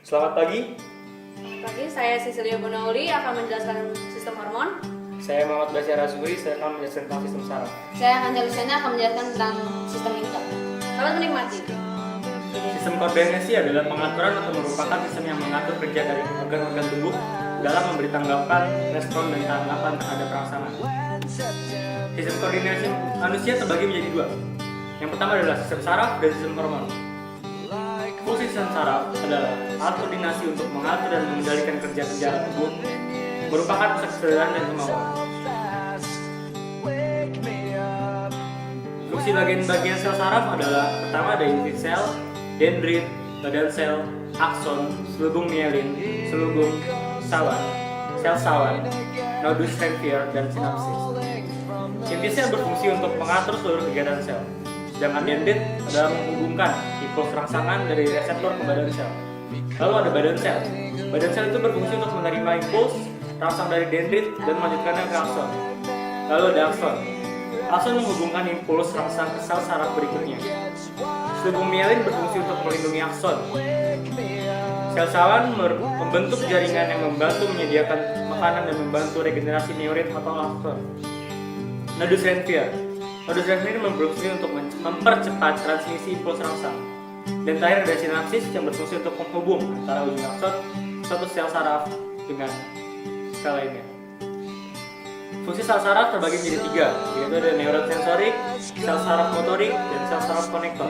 Selamat pagi, Selamat pagi, saya Cecilia Bonauli akan menjelaskan sistem hormon. saya Muhammad Basyar Azuri, saya akan menjelaskan tentang sistem saraf. Saya Hanja Luciana akan menjelaskan tentang sistem induk. Selamat menikmati. Sistem koordinasi adalah pengaturan atau merupakan sistem yang mengatur kerja dari organ-organ tubuh dalam memberi tanggapan, respon, dan tanggapan terhadap rangsangan. Sistem koordinasi manusia terbagi menjadi dua. Yang pertama adalah sistem saraf dan sistem hormon. Fungsi sistem saraf adalah alat koordinasi untuk mengatur dan mengendalikan kerja-kerja tubuh, merupakan pusat kesadaran dan kemauan. Fungsi bagian-bagian sel saraf adalah pertama ada inti sel, dendrit, badan sel, akson, selubung mielin, selubung sawan, sel sawan, nodus Ranvier, dan sinapsis. Inti sel berfungsi untuk mengatur seluruh kegiatan sel, sedangkan dendrit adalah menghubungkan impuls rangsangan dari reseptor ke badan sel. Lalu ada badan sel. Badan sel itu berfungsi untuk menerima impuls rangsang dari dendrit dan melanjutkannya ke akson. Lalu ada akson. Akson menghubungkan impuls rangsang ke sel saraf berikutnya. Selubung mielin berfungsi untuk melindungi akson. Sel sawan membentuk jaringan yang membantu menyediakan makanan dan membantu regenerasi neurit atau akson. Nodus Ranvier. Nodus Ranvier berfungsi untuk mempercepat transmisi impuls rangsang. Dan terakhir ada sinapsis yang berfungsi untuk menghubung antara ujung akson suatu sel saraf dengan sel lainnya. Fungsi sel saraf terbagi menjadi tiga, yaitu ada neuron sensorik, sel saraf motorik, dan sel saraf konektor.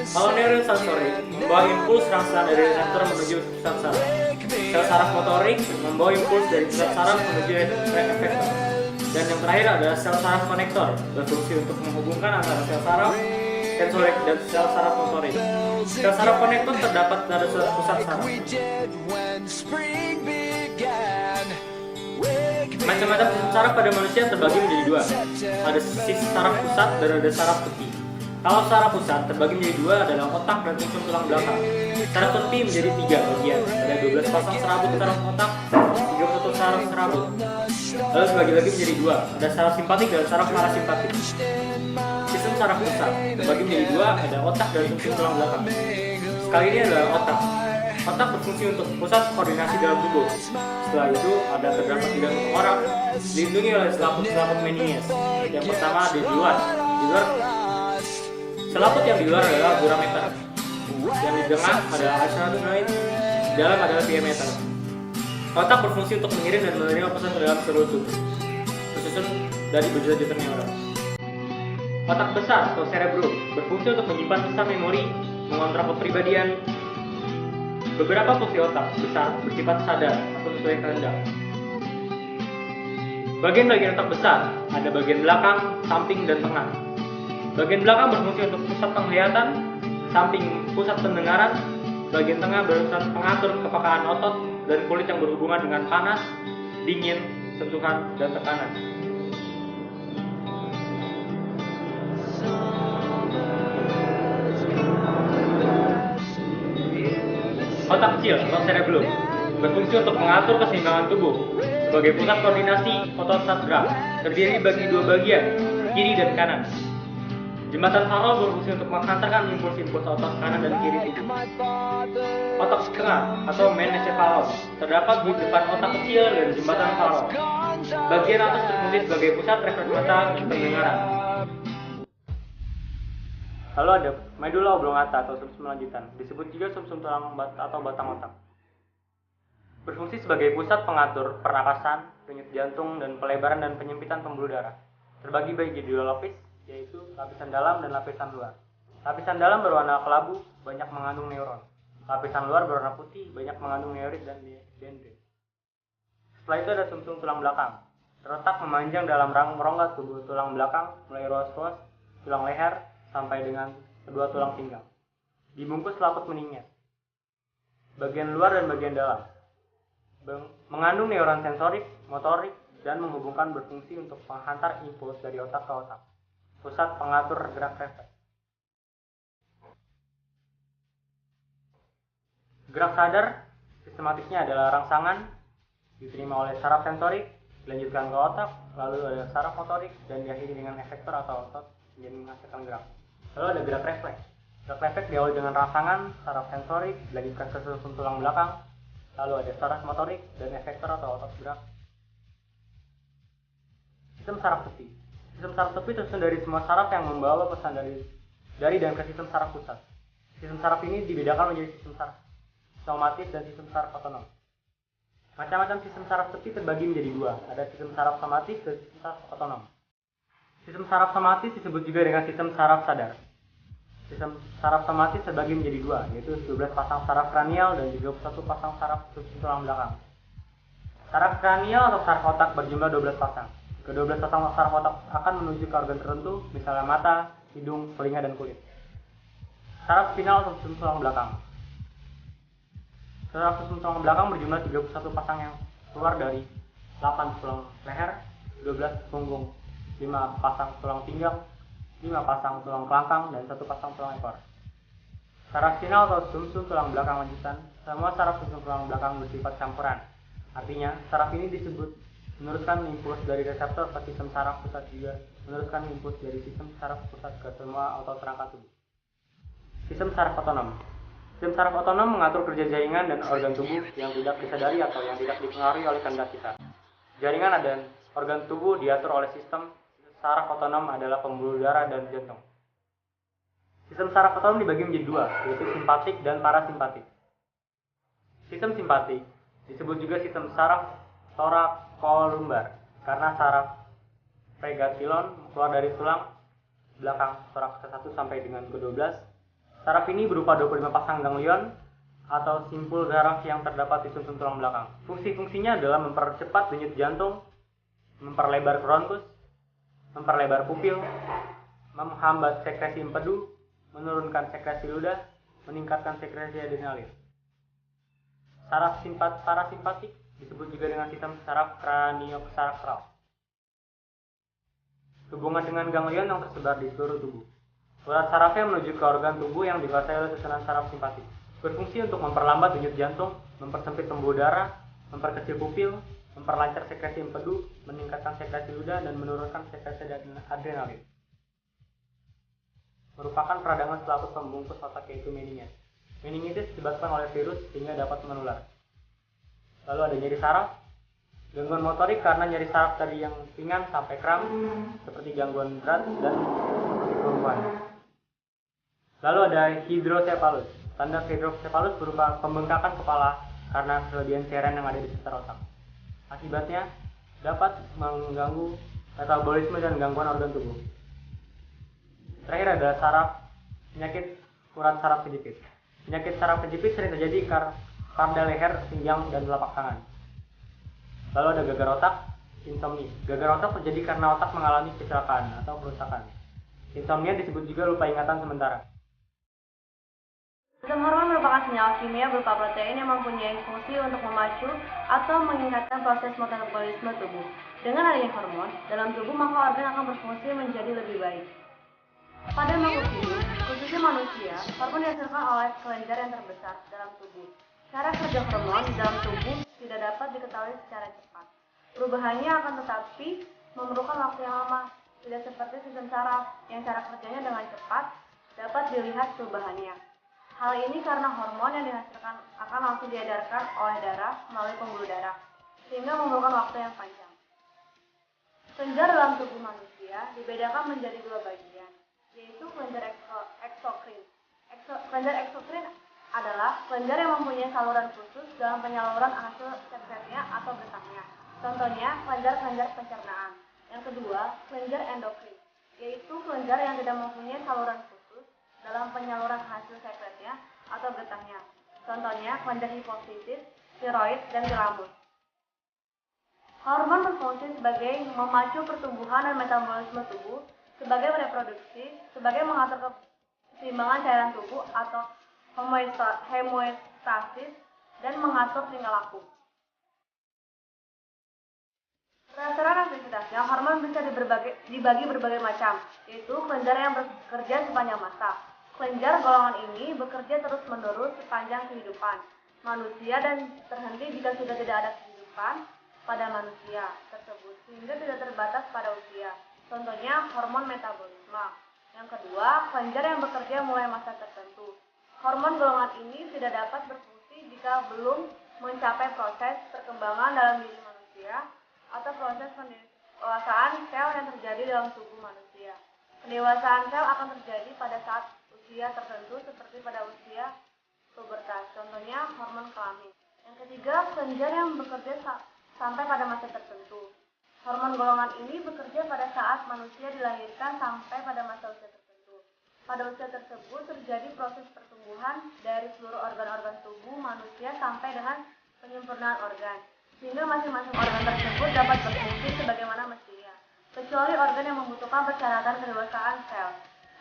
Kalau neuron sensorik membawa impuls rangsang dari reseptor menuju pusat saraf. Sel saraf motorik membawa impuls dari pusat saraf menuju efektor. Dan yang terakhir adalah sel saraf konektor, berfungsi untuk menghubungkan antara sel saraf sensorik dan sel saraf motorik. Sel saraf konektor terdapat pada pusat saraf. Macam-macam sistem saraf pada manusia terbagi menjadi dua. Ada sistem saraf pusat dan ada saraf tepi. Kalau saraf pusat terbagi menjadi dua adalah otak dan sumsum tulang belakang. Saraf tepi menjadi tiga bagian. Ada 12 pasang serabut saraf otak, 31 saraf serabut. Lalu dibagi lagi menjadi dua. Ada saraf simpatik dan saraf parasimpatik. Sistem saraf pusat terbagi menjadi dua, ada otak dan sumsum tulang belakang. Sekali ini adalah otak. Otak berfungsi untuk pusat koordinasi dalam tubuh. Setelah itu ada terdapat di dalam orang, dilindungi oleh selaput meninges. Yang pertama ada di luar. Selaput yang di luar adalah durameter. Yang di tengah adalah acanthoid, di dalam adalah piemeter. Otak berfungsi untuk mengirim dan menerima pesan ke dalam seluruh tubuh, tersusun dari berjuta-juta neuron. Otak besar atau cerebrum berfungsi untuk menyimpan pesan memori, mengontrol kepribadian. Beberapa fungsi otak besar bersifat sadar atau sesuai kehendak. Bagian-bagian otak besar ada bagian belakang, samping, dan tengah. Bagian belakang berfungsi untuk pusat penglihatan, samping pusat pendengaran, bagian tengah berfungsi pengatur kepekaan otot dan kulit yang berhubungan dengan panas, dingin, sentuhan, dan tekanan. Otak kecil atau cerebellum berfungsi untuk mengatur keseimbangan tubuh sebagai pusat koordinasi otot gerak, terdiri bagi dua bagian, kiri dan kanan. Jembatan faral berfungsi untuk menghantarkan impuls-impuls otot kanan dan kiri tubuh. Otak tengah atau mesencephalon terdapat di depan otak kecil dan jembatan faral. Bagian atas berfungsi sebagai pusat refleks mata dan pendengaran. Lalu ada medula oblongata atau sumsum lanjutan, disebut juga sumsum tulang atau batang otak. Berfungsi sebagai pusat pengatur pernapasan, denyut jantung, dan pelebaran dan penyempitan pembuluh darah. Terbagi bagi dua lapis, yaitu lapisan dalam dan lapisan luar. Lapisan dalam berwarna kelabu, banyak mengandung neuron. Lapisan luar berwarna putih, banyak mengandung neurit dan dendrit. Setelah itu ada sumsum tulang belakang, terletak memanjang dalam rongga tubuh tulang belakang, mulai ruas-ruas tulang leher sampai dengan kedua tulang pinggang. Dibungkus selaput meningkat. Bagian luar dan bagian dalam mengandung neuron sensorik, motorik, dan menghubungkan berfungsi untuk menghantar impuls dari otak ke otak. Pusat pengatur gerak refleks. Gerak sadar sistematiknya adalah rangsangan diterima oleh saraf sensorik, dilanjutkan ke otak, lalu ada saraf motorik, dan diakhiri dengan efektor atau otot yang menghasilkan gerak. Lalu ada gerak refleks. Gerak refleks diawali dengan rangsangan, saraf sensorik, dilanjutkan ke susun tulang belakang, lalu ada saraf motorik dan efektor atau otot gerak. Sistem saraf tepi. Sistem saraf tepi tersusun dari semua saraf yang membawa pesan dari dan ke sistem saraf pusat. Sistem saraf ini dibedakan menjadi sistem saraf somatis dan sistem saraf otonom. Macam-macam sistem saraf tepi terbagi menjadi dua, ada sistem saraf somatis dan sistem saraf otonom. Sistem saraf somatis disebut juga dengan sistem saraf sadar. Sistem saraf somatis terbagi menjadi dua, yaitu 12 pasang saraf kranial dan 31 pasang saraf susun tulang belakang. Saraf kranial atau saraf otak berjumlah 12 pasang. Ke-12 pasang saraf otak akan menuju ke organ tertentu, misalnya mata, hidung, telinga, dan kulit. Saraf spinal atau susun tulang belakang. Saraf susun tulang belakang berjumlah 31 pasang yang keluar dari 8 tulang leher, 12 punggung, 5 pasang tulang pinggang, 5 pasang tulang kelangkang, dan 1 pasang tulang ekor. Saraf spinal atau sumsum tulang belakang lanjutan. Semua saraf sumsum tulang belakang bersifat campuran. Artinya, saraf ini disebut meneruskan impuls dari reseptor ke sistem saraf pusat, juga meneruskan impuls dari sistem saraf pusat ke semua otot rangka tubuh. Sistem saraf otonom. Sistem saraf otonom mengatur kerja jaringan dan organ tubuh yang tidak disadari atau yang tidak dipengaruhi oleh kehendak kita. Jaringan dan organ tubuh diatur oleh sistem saraf otonom adalah pembuluh darah dan jantung. Sistem saraf otonom dibagi menjadi dua, yaitu simpatik dan parasimpatik. Sistem simpatik disebut juga sistem saraf thoracolumbar karena saraf pregatilon keluar dari tulang belakang toraks ke-1 sampai dengan ke-12. Saraf ini berupa 25 pasang ganglion atau simpul saraf yang terdapat di susun tulang belakang. Fungsi-fungsinya adalah mempercepat denyut jantung, memperlebar bronkus, memperlebar pupil, menghambat sekresi empedu, menurunkan sekresi ludah, meningkatkan sekresi adrenalin. Saraf parasimpatik disebut juga dengan sistem saraf kraniosakral. Hubungan dengan ganglion yang tersebar di seluruh tubuh. Urat sarafnya menuju ke organ tubuh yang dikuasai oleh susunan saraf simpatik. Berfungsi untuk memperlambat denyut jantung, mempersempit pembuluh darah, memperkecil pupil, memperlancar sekresi empedu, meningkatkan sekresi ludah, dan menurunkan sekresi adrenalin. Merupakan peradangan selaput pembungkus otak, yaitu meningitis. Meningitis disebabkan oleh virus sehingga dapat menular. Lalu ada nyeri saraf, gangguan motorik karena nyeri saraf dari yang ringan sampai kram, seperti gangguan berat dan kelumpuhan. Lalu ada hidrosepalus. Tanda hidrosepalus berupa pembengkakan kepala karena kelebihan cairan yang ada di sekitar otak. Akibatnya dapat mengganggu metabolisme dan gangguan organ tubuh. Terakhir ada penyakit urat saraf kejepit. Penyakit saraf kejepit sering terjadi pada leher, pinggang, dan telapak tangan. Lalu ada gagal otak, insomnia. Gagal otak terjadi karena otak mengalami kecelakaan atau kerusakan. Insomnia disebut juga lupa ingatan sementara. Sistem hormon merupakan senyawa kimia berupa protein yang mempunyai fungsi untuk memacu atau meningkatkan proses metabolisme tubuh. Dengan adanya hormon dalam tubuh, maka organ akan berfungsi menjadi lebih baik. Pada makhluk hidup, khususnya manusia, hormon dihasilkan oleh kelenjar yang terbesar dalam tubuh. Cara kerja hormon di dalam tubuh tidak dapat diketahui secara cepat. Perubahannya akan tetapi memerlukan waktu yang lama, tidak seperti sistem saraf yang cara kerjanya dengan cepat dapat dilihat perubahannya. Hal ini karena hormon yang dihasilkan akan langsung diedarkan oleh darah melalui pembuluh darah, sehingga memerlukan waktu yang panjang. Kelenjar dalam tubuh manusia dibedakan menjadi dua bagian, yaitu kelenjar eksokrin. Kelenjar eksokrin adalah kelenjar yang mempunyai saluran khusus dalam penyaluran hasil sekretnya atau getahnya. Contohnya, kelenjar pencernaan. Yang kedua, kelenjar endokrin, yaitu kelenjar yang tidak mempunyai saluran khusus dalam penyaluran hasil sekretnya atau getahnya. Contohnya, kelenjar hipofisis, tiroid, dan tilamus. Hormon berfungsi sebagai memacu pertumbuhan dan metabolisme tubuh, sebagai reproduksi, sebagai mengatur keseimbangan cairan tubuh atau homeostasis, dan mengatur tingkah laku. Berdasarkan aktivitasnya, hormon bisa dibagi berbagai macam, yaitu kelenjar yang bekerja sepanjang masa. Kelenjar golongan ini bekerja terus-menerus sepanjang kehidupan manusia dan terhenti jika sudah tidak ada kehidupan pada manusia tersebut, sehingga tidak terbatas pada usia. Contohnya, hormon metabolisme. Yang kedua, kelenjar yang bekerja mulai masa tertentu. Hormon golongan ini tidak dapat berfungsi jika belum mencapai proses perkembangan dalam diri manusia atau proses pendewasaan sel yang terjadi dalam tubuh manusia. Pendewasaan sel akan terjadi pada saat usia tertentu seperti pada usia pubertas, contohnya hormon kelamin. Yang ketiga, kelenjar yang bekerja sampai pada masa tertentu. Hormon golongan ini bekerja pada saat manusia dilahirkan sampai pada masa usia tertentu. Pada usia tersebut terjadi proses pertumbuhan dari seluruh organ-organ tubuh manusia sampai dengan penyempurnaan organ, sehingga masing-masing organ tersebut dapat berfungsi sebagaimana mestinya, kecuali organ yang membutuhkan persyaratan kedewasaan sel.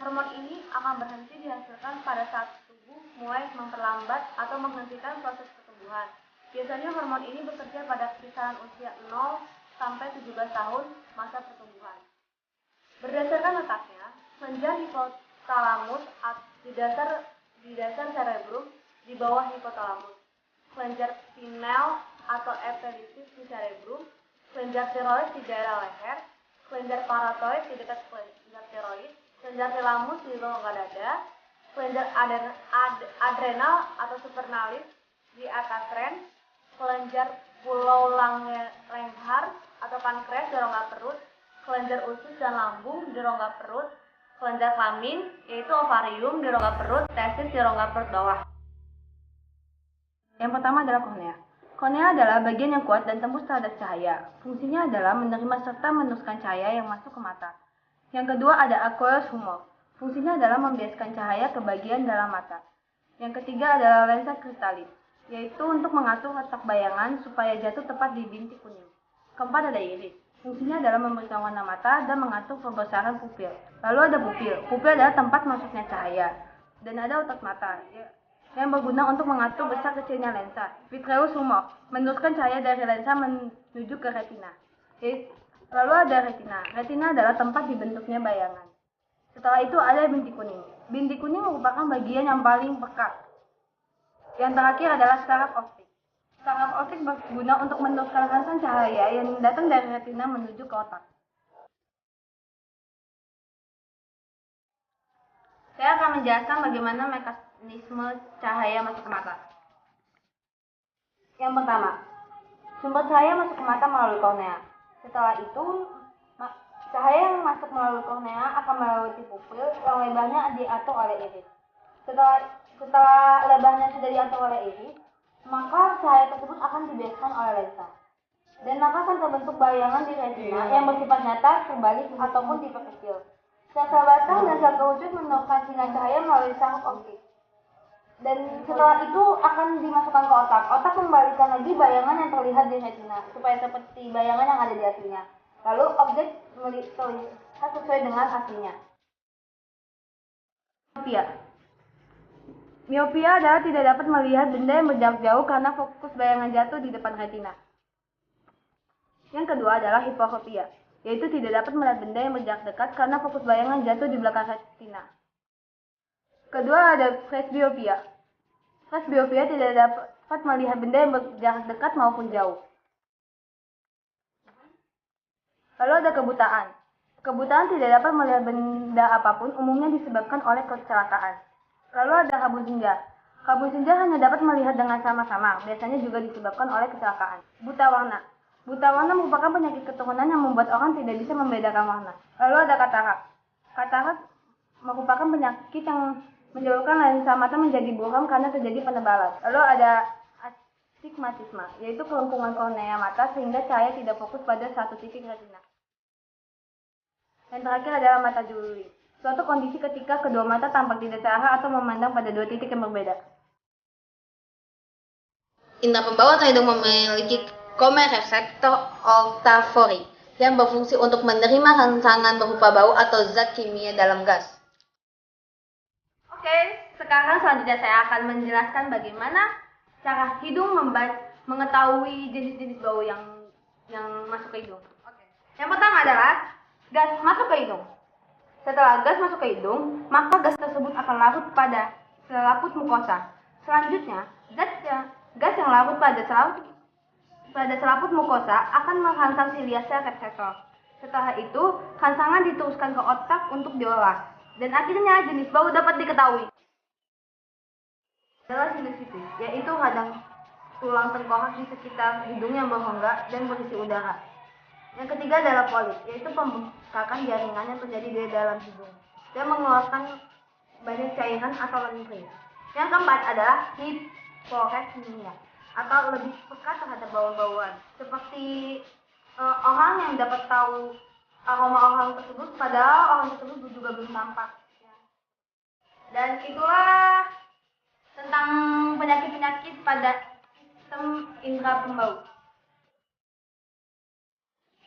Hormon ini akan berhenti dihasilkan pada saat tubuh mulai memperlambat atau menghentikan proses pertumbuhan. Biasanya hormon ini bekerja pada kisaran usia 0 sampai 17 tahun masa pertumbuhan. Berdasarkan letaknya, kelenjar hipotalamus di dasar cerebrum di bawah hipotalamus, kelenjar pineal atau epilepsis di cerebrum, kelenjar tiroid di daerah leher, kelenjar paratoid di dekat kelenjar tiroid, kelenjar tilamus di rongga dada, kelenjar adrenal atau supranalis di atas ren, kelenjar pulau Langhar atau pankreas di rongga perut, kelenjar usus dan lambung di rongga perut, kelenjar kelamin yaitu ovarium di rongga perut, testis di rongga perut bawah. Yang pertama adalah kornea. Kornea adalah bagian yang kuat dan tembus terhadap cahaya. Fungsinya adalah menerima serta meneruskan cahaya yang masuk ke mata. Yang kedua ada aqueous humor. Fungsinya adalah membiaskan cahaya ke bagian dalam mata. Yang ketiga adalah lensa kristalin, yaitu untuk mengatur letak bayangan supaya jatuh tepat di bintik kuning. Keempat ada iris. Fungsinya adalah memberikan warna mata dan mengatur pembesaran pupil. Lalu ada pupil. Pupil adalah tempat masuknya cahaya. Dan ada otot mata yang berguna untuk mengatur besar kecilnya lensa. Vitreous humor meneruskan cahaya dari lensa menuju ke retina. Lalu ada retina. Retina adalah tempat dibentuknya bayangan. Setelah itu ada bintik kuning. Bintik kuning merupakan bagian yang paling pekat. Yang terakhir adalah saraf optik. Saraf optik berguna untuk meneruskan rangsangan cahaya yang datang dari retina menuju ke otak. Saya akan menjelaskan bagaimana mekanisme cahaya masuk ke mata. Yang pertama, sumber cahaya masuk ke mata melalui kornea. Setelah itu, cahaya yang masuk melalui kornea akan melewati pupil yang lebarnya diatur oleh iris. Setelah lebarnya sudah diatur oleh iris, maka cahaya tersebut akan dibiaskan oleh lensa. Dan maka akan terbentuk bayangan di retina yang bersifat nyata, terbalik, ataupun tipe kecil. Sel-sel batang dan sel kerucut meneruskan sinar cahaya melalui saraf optik. Dan setelah itu akan dimasukkan ke otak. Otak membalikan lagi bayangan yang terlihat di retina, supaya seperti bayangan yang ada di aslinya. Lalu objek terlihat sesuai dengan aslinya. Miopia adalah tidak dapat melihat benda yang berjarak jauh karena fokus bayangan jatuh di depan retina. Yang kedua adalah hipokropia, yaitu tidak dapat melihat benda yang berjarak dekat karena fokus bayangan jatuh di belakang retina. Kedua ada presbiopia. Presbiopia tidak dapat melihat benda yang berjarak dekat maupun jauh. Lalu ada kebutaan. Kebutaan tidak dapat melihat benda apapun, umumnya disebabkan oleh kecelakaan. Lalu ada kabut senja. Kabut senja hanya dapat melihat dengan sama-sama, biasanya juga disebabkan oleh kecelakaan. Buta warna. Buta warna merupakan penyakit keturunan yang membuat orang tidak bisa membedakan warna. Lalu ada katarak. Katarak merupakan penyakit yang menyebabkan lensa mata menjadi buram karena terjadi penebalan. Lalu ada astigmatisme, yaitu kelumpuhan kornea mata sehingga cahaya tidak fokus pada satu titik retina. Yang terakhir adalah mata juli. Suatu kondisi ketika kedua mata tampak tidak searah atau memandang pada dua titik yang berbeda. Indra pembawa atau hidung memiliki komereseptor olfaktory yang berfungsi untuk menerima rangsangan berupa bau atau zat kimia dalam gas. Oke, sekarang selanjutnya saya akan menjelaskan bagaimana cara hidung mengetahui jenis-jenis bau yang masuk ke hidung. Oke. Yang pertama adalah gas masuk ke hidung. Setelah gas masuk ke hidung, maka gas tersebut akan larut pada selaput mukosa. Selanjutnya, gas yang larut pada selaput mukosa akan merangsang silia sel reseptor. Setelah itu, rangsangan diteruskan ke otak untuk diolah. Dan akhirnya jenis bau dapat diketahui. Adalah sinusitis, yaitu radang tulang tengkorak di sekitar hidung yang berongga dan berisi udara. Yang ketiga adalah polip, yaitu pembengkakan jaringan yang terjadi di dalam hidung dan mengeluarkan banyak cairan atau lendir. Yang keempat adalah hiporeksmia atau lebih peka terhadap bau-bauan, seperti orang yang dapat tahu aroma orang tersebut padahal orang tersebut juga belum tampak. Dan itulah tentang penyakit-penyakit pada sistem indera pembau.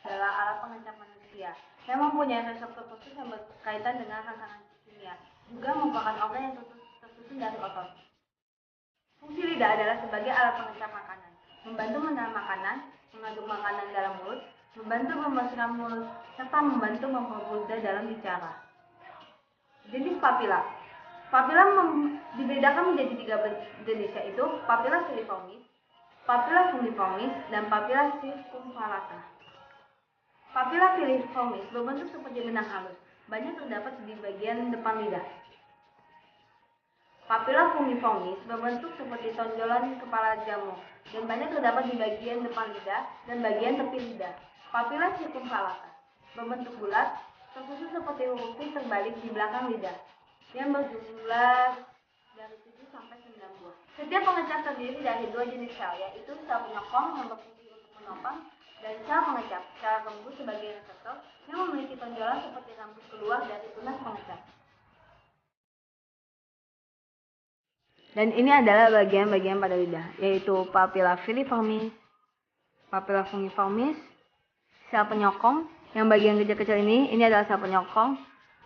Adalah alat pengecap manusia yang mempunyai reseptor khusus yang berkaitan dengan rangsangan kimia, juga merupakan organ yang tersusun dari otot. Fungsi lidah adalah sebagai alat pengecap makanan, membantu menahan makanan, mengaduk makanan dalam mulut, membantu membesarkan mulut, serta membantu mempermudah dalam bicara. Jenis papila. Papila dibedakan menjadi 3 jenis, yaitu papila filiformis, papila fungiformis, dan papila circumvallata. Papila filiformis berbentuk seperti benang halus, banyak terdapat di bagian depan lidah. Papila fungiformis berbentuk seperti tonjolan kepala jamur dan banyak terdapat di bagian depan lidah dan bagian tepi lidah. Papila circumvallata berbentuk bulat, tersusun seperti huruf V terbalik di belakang lidah, yang berjumlah dari 7 sampai 9 buah. Setiap pengecap terdiri dari 2 jenis sel, yaitu sel penyokong yang berfungsi untuk menopang dan sel pengecap secara rembus sebagai reseptor yang memiliki tonjolan seperti rambut keluar dari tunas pengecap. Dan ini adalah bagian-bagian pada lidah, yaitu papila filiformis, papila fungiformis, sel penyokong, yang bagian kecil-kecil ini adalah sel penyokong,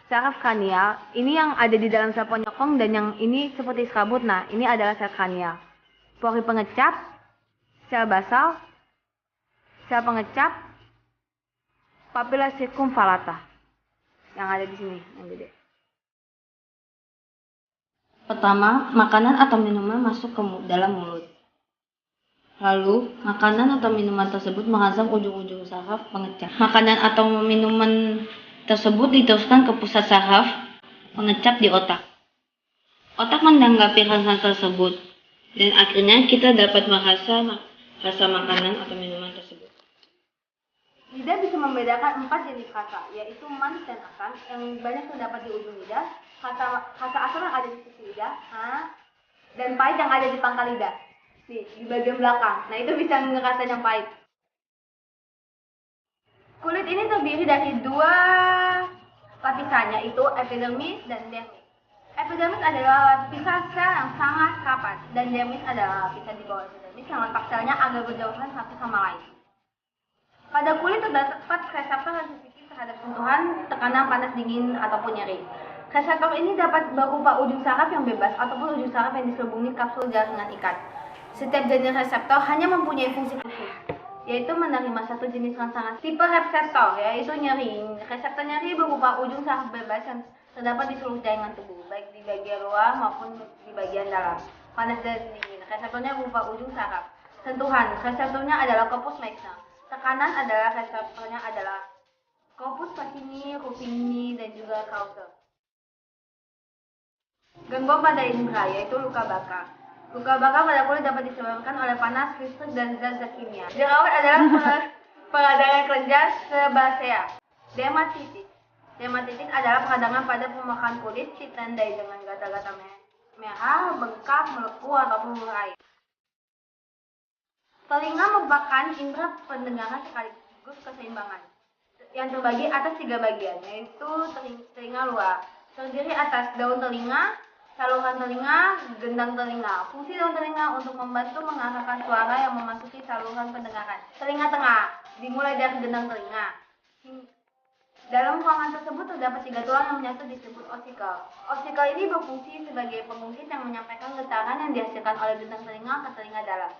saraf kranial, ini yang ada di dalam sel penyokong dan yang ini seperti serabut, nah ini adalah sel kranial. Pori pengecap, sel basal, sel pengecap, papila circumvallata, yang ada di sini, yang gede. Pertama, makanan atau minuman masuk ke dalam mulut. Lalu, makanan atau minuman tersebut merangsang ujung-ujung saraf pengecap. Makanan atau minuman tersebut diteruskan ke pusat saraf pengecap di otak. Otak menanggapi rasa tersebut, dan akhirnya kita dapat merasa rasa makanan atau minuman tersebut. Lidah bisa membedakan 4 jenis rasa, yaitu manis dan asam yang banyak terdapat di ujung lidah, rasa asam yang ada di sisi lidah, dan pahit yang ada di pangkal lidah, di bagian belakang. Nah itu bisa ngerasain yang pahit. Kulit ini terdiri dari 2 lapisan, yaitu epidermis dan dermis. Epidermis adalah lapisan sel yang sangat rapat, dan dermis adalah lapisan di bawah epidermis yang letak selnya agak berjauhan satu sama lain. Pada kulit terdapat reseptor yang sensitif terhadap sentuhan, tekanan panas dingin, ataupun nyeri. Reseptor ini dapat berupa ujung saraf yang bebas ataupun ujung saraf yang diselubungi kapsul jaringan ikat. Setiap jenis reseptor hanya mempunyai fungsi khusus, yaitu menerima satu jenis rangsangan tipe reseptor, yaitu nyeri. Reseptor nyeri berupa ujung saraf bebas yang terdapat di seluruh jaringan tubuh, baik di bagian luar maupun di bagian dalam. Panas dan dingin, reseptornya berupa ujung saraf. Sentuhan, reseptornya adalah corpus maximal. Tekanan adalah reseptornya adalah corpus pacini, rufini, dan juga causa. Gangguan pada indera, yaitu luka bakar. Luka bakar pada kulit dapat disebabkan oleh panas, listrik, dan zat-zat kimia. Jerawat adalah peradangan kelenjar sebasea. Dermatitis. Dermatitis adalah peradangan pada permukaan kulit ditandai dengan gatal-gatal merah, bengkak, melepuh, ataupun berair. Telinga merupakan indera pendengaran sekaligus keseimbangan yang terbagi atas 3 bagian, yaitu telinga luar, terdiri atas daun telinga, saluran telinga, gendang telinga. Fungsi daun telinga untuk membantu mengarahkan suara yang memasuki saluran pendengaran. Telinga tengah dimulai dari gendang telinga. Dalam ruangan tersebut terdapat 3 tulang yang menyatu disebut osikel. Osikel ini berfungsi sebagai pengungkit yang menyampaikan getaran yang dihasilkan oleh gendang telinga ke telinga dalam.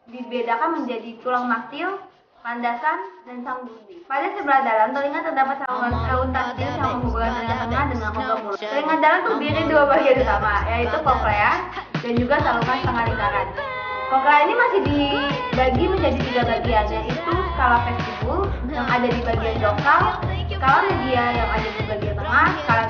Dibedakan menjadi tulang maktil, landasan, dan sang duri. Pada sebelah dalam telinga terdapat saluran eustachius yang menghubungkan telinga tengah dengan rongga mulut. Telinga dalam terdiri 2 bagian utama, yaitu koklea dan juga saluran setengah lingkaran. Koklea ini masih dibagi menjadi 3 bagian, yaitu skala vestibul yang ada di bagian dorsal, skala media yang ada di bagian tengah, skala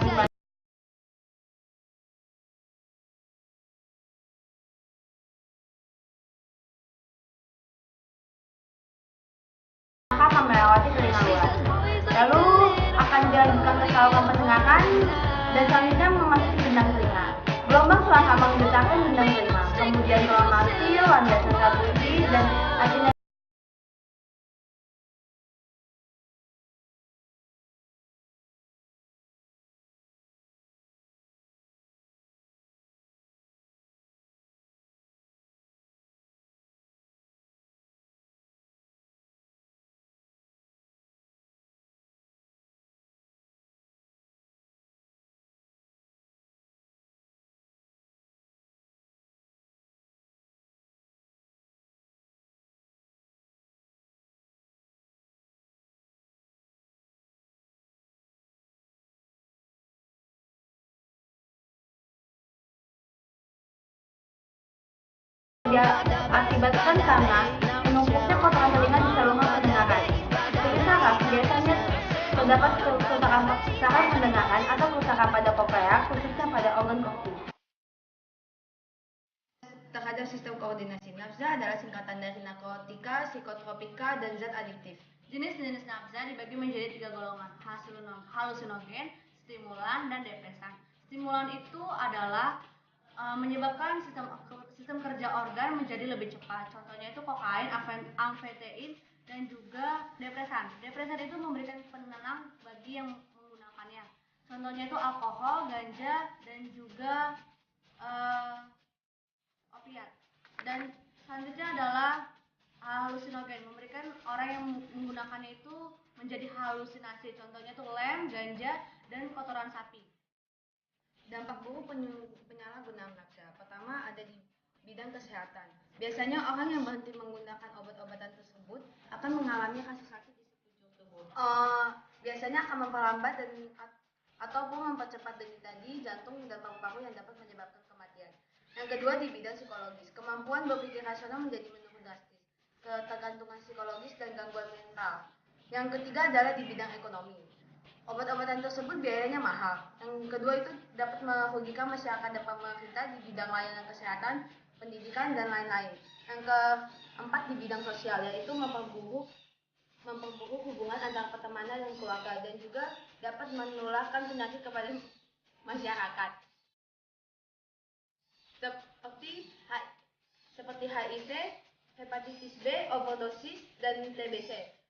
dan selanjutnya memasuki gendang telinga. Gelombang selangkah menggetarkan gendang telinga, kemudian melomasi landasan sel putih dan akhirnya diakibatkan karena menumpuknya kotoran telinga di saluran pendengaran. Seperti saraf, biasanya terdapat kerusakan saraf pendengaran atau kerusakan pada koklea, khususnya pada organ koku. Terhadap sistem koordinasi nafza adalah singkatan dari narkotika, psikotropika, dan zat adiktif. Jenis-jenis nafza dibagi menjadi 3 golongan: halusinogen, stimulan, dan depresan. Stimulan itu adalah menyebabkan sistem kerja organ menjadi lebih cepat. Contohnya itu kokain, amfetain, dan juga depresan. Depresan itu memberikan penenang bagi yang menggunakannya. Contohnya itu alkohol, ganja, dan juga opiat. Dan selanjutnya adalah halusinogen, memberikan orang yang menggunakannya itu menjadi halusinasi. Contohnya itu lem, ganja, dan kotoran sapi. Dampak buruk penyalahgunaan nafza. Pertama ada di bidang kesehatan. Biasanya orang yang berhenti menggunakan obat-obatan tersebut akan mengalami rasa sakit di sekujur tubuh. Biasanya akan memperlambat ataupun mempercepat denyut nadi, jantung, dan paru-paru yang dapat menyebabkan kematian. Yang kedua di bidang psikologis. Kemampuan berpikir rasional menjadi menurun drastis, ketergantungan psikologis, dan gangguan mental. Yang ketiga adalah di bidang ekonomi. Obat-obatan tersebut biayanya mahal. Yang kedua itu dapat merugikan masyarakat dan pemerintah di bidang layanan kesehatan, pendidikan, dan lain-lain. Yang keempat di bidang sosial, yaitu memperburuk hubungan antara pertemanan dan keluarga, dan juga dapat menularkan penyakit kepada masyarakat. Seperti HIV, hepatitis B, overdosis, dan TBC.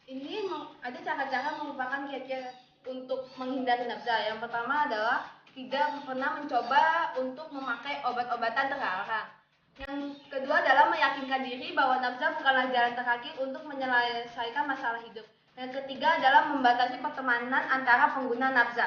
Ini ada cara-cara merupakan kiat-kiat untuk menghindari nafza. Yang pertama adalah tidak pernah mencoba untuk memakai obat-obatan terlarang. Yang kedua adalah meyakinkan diri bahwa nafza bukanlah jalan terkaki untuk menyelesaikan masalah hidup. Yang ketiga adalah membatasi pertemanan antara pengguna nafza.